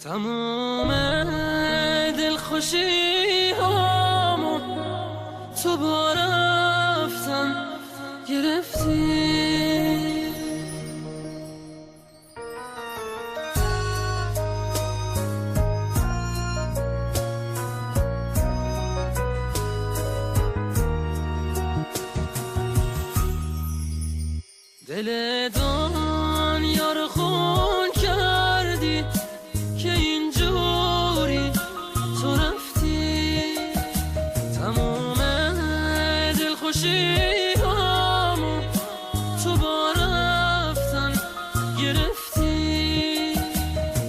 تمام دلخوشی هامو تو با رفتن گرفتی. دل دنیا رو خون کردی که اینجوری تو رفتی. تمام دلخوشی هامو تو با رفتن گرفتی.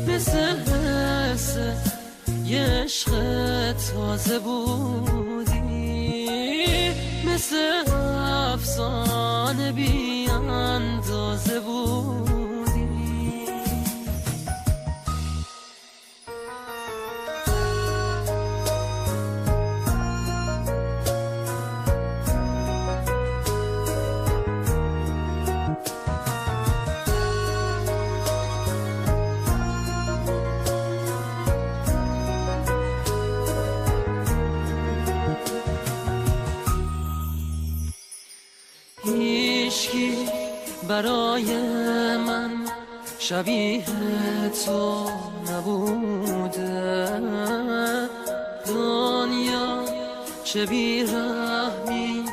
مثل یه عشق تازه بودی، مثل افسانه بی اندازه بودی. هیچکی برای من شبیه تو نبوده. دنیا چه بیرحمی،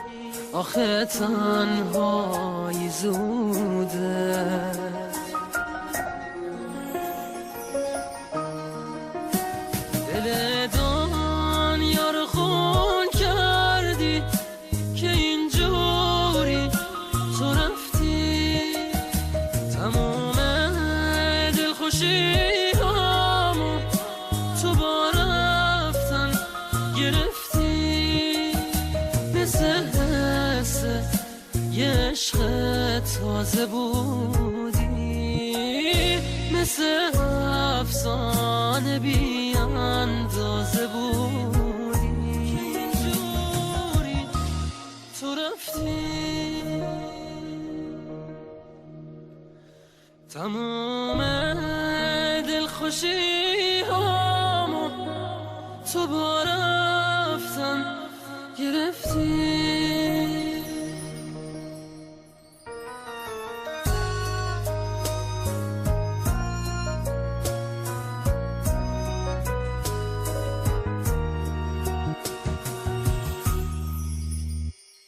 آخه تنهایی زوده. دل دنیا رو خون کردی که اینجوری تو رفتی. تمام دلخوشی هامو تو با رفتن گرفتی. مثل یه عشق تازه بودی، مثل افسانه بی اندازه بودی. اینجوری تو رفتی. تمام دلخوشی هامو تو با رفتن گرفتی.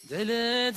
دل